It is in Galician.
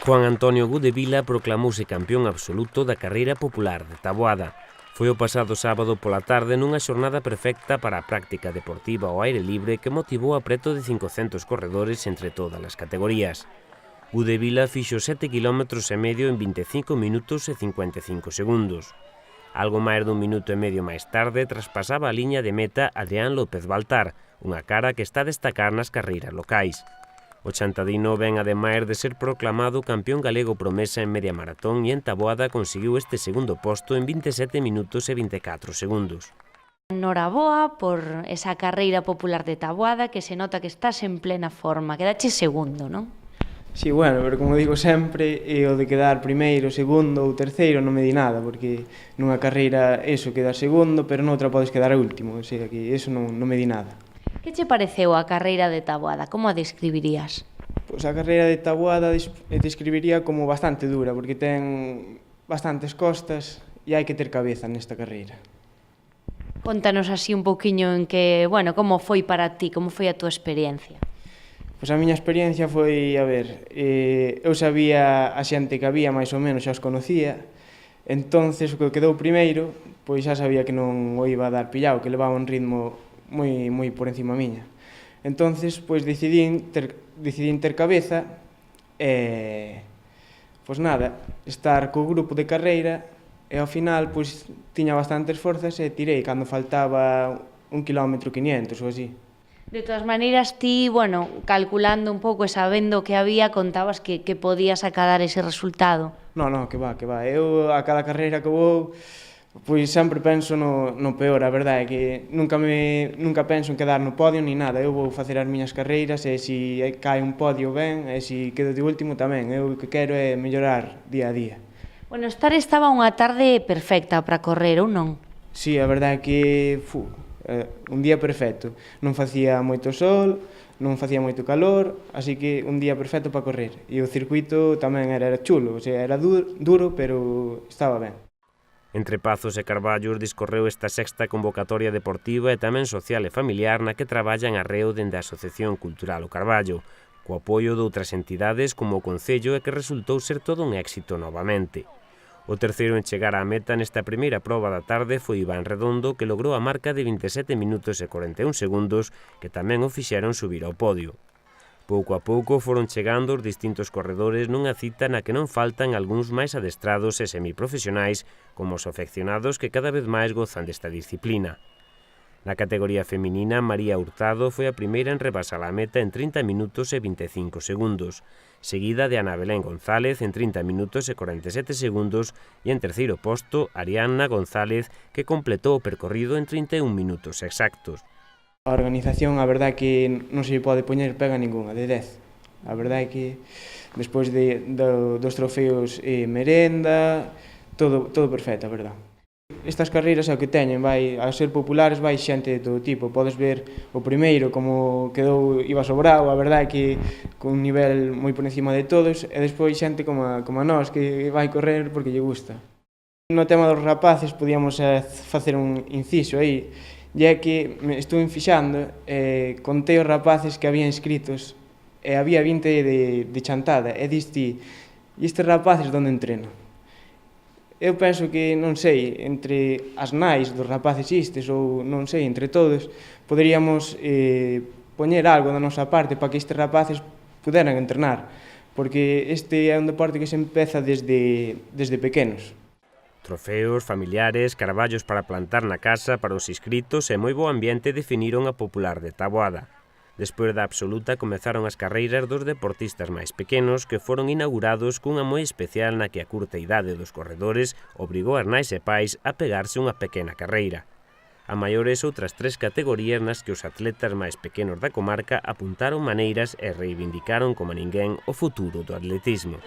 Juan Antonio Gudevila proclamouse campeón absoluto da carreira popular de Taboada. Foi o pasado sábado pola tarde nunha xornada perfecta para a práctica deportiva ao aire libre que motivou a preto de 500 corredores entre todas as categorías. Gudevila fixo 7 km e medio en 25 minutos e 55 segundos. Algo máis dun minuto e medio máis tarde traspasaba a liña de meta Adrián López Baltar, unha cara que está a destacar nas carreiras locais. O chantadino ven ademais de ser proclamado campeón galego promesa en media maratón e en Taboada conseguiu este segundo posto en 27 minutos e 24 segundos. Noraboa por esa carreira popular de Taboada que se nota que estás en plena forma, quedache segundo, non? Sí, bueno, pero como digo sempre, o de quedar primeiro, segundo ou terceiro non me di nada, porque nunha carreira eso quedar segundo, pero noutra podes quedar último, o sea que eso non me di nada. Que che pareceu a carreira de Taboada? Como a describirías? Pois a carreira de Taboada describiría como bastante dura, porque ten bastantes costas e hai que ter cabeza nesta carreira. Contanos así un pouquiño en que, bueno, como foi para ti, como foi a túa experiencia? Pois a miña experiencia foi, eu sabía a xente que había, máis ou menos xa os conocía, entonces o que quedou primeiro, pois xa sabía que non o iba a dar pillado, que levaba un ritmo moi por encima miña. Entonces, pois decidín ter cabeza e, pois nada, estar co grupo de carreira e ao final, pois, tiña bastantes forzas e tirei cando faltaba 1,5 km ou así. De todas maneiras, ti, bueno, calculando un pouco e sabendo que había, contabas que podías acadar ese resultado? Non, que va. Eu a cada carreira que vou, pois sempre penso no peor, a verdade é que nunca penso en quedar no podio ni nada. Eu vou facer as miñas carreiras e se cae un podio ben, e se quedo de último tamén. Eu o que quero é mellorar día a día. Bueno, estaba unha tarde perfecta para correr, ou non? Sí, a verdade é que un día perfecto. Non facía moito sol, non facía moito calor, así que un día perfecto para correr. E o circuito tamén era chulo, o sea, era duro, pero estaba ben. Entre Pazos e Carballos discorreu esta sexta convocatoria deportiva e tamén social e familiar na que traballan arreo dende a Asociación Cultural O Carballo, co apoio de outras entidades como o Concello e que resultou ser todo un éxito novamente. O terceiro en chegar á meta nesta primeira proba da tarde foi Iván Redondo, que logrou a marca de 27 minutos e 41 segundos, que tamén o fixeron subir ao podio. Pouco a pouco foron chegando os distintos corredores nunha cita na que non faltan algúns máis adestrados e semiprofesionais, como os afeccionados que cada vez máis gozan desta disciplina. Na categoría feminina, María Hurtado foi a primeira en rebasar a meta en 30 minutos e 25 segundos, seguida de Ana Belén González en 30 minutos e 47 segundos e en terceiro posto Arianna González, que completou o percorrido en 31 minutos exactos. A organización, a verdade é que non se pode poñer pega ninguna, de 10. A verdade é que despois dos trofeos merenda, todo perfecto, a verdade. Estas carreiras é o que teñen, a ser populares vai xente de todo tipo. Podes ver o primeiro como quedou, iba sobrado, a verdade é que con un nivel moi por encima de todos, e despois xente como a nós, que vai correr porque lle gusta. No tema dos rapaces podíamos facer un inciso aí, e é que estou fixando, contei os rapaces que había inscritos, e había 20 de chantada, e diste, e estes rapaces onde entrenan? Eu penso que, non sei, entre as nais dos rapaces istes ou, non sei, entre todos, poderíamos poñer algo da nosa parte para que estes rapaces puderan entrenar, porque este é un deporte que se empeza desde pequenos. Trofeos, familiares, carballos para plantar na casa para os inscritos e moi bo ambiente definiron a popular de Taboada. Despois da absoluta comezaron as carreiras dos deportistas máis pequenos que foron inaugurados cunha moi especial na que a curta idade dos corredores obrigou as nais e pais a pegarse unha pequena carreira. A maiores outras 3 categorías nas que os atletas máis pequenos da comarca apuntaron maneiras e reivindicaron como ninguén o futuro do atletismo.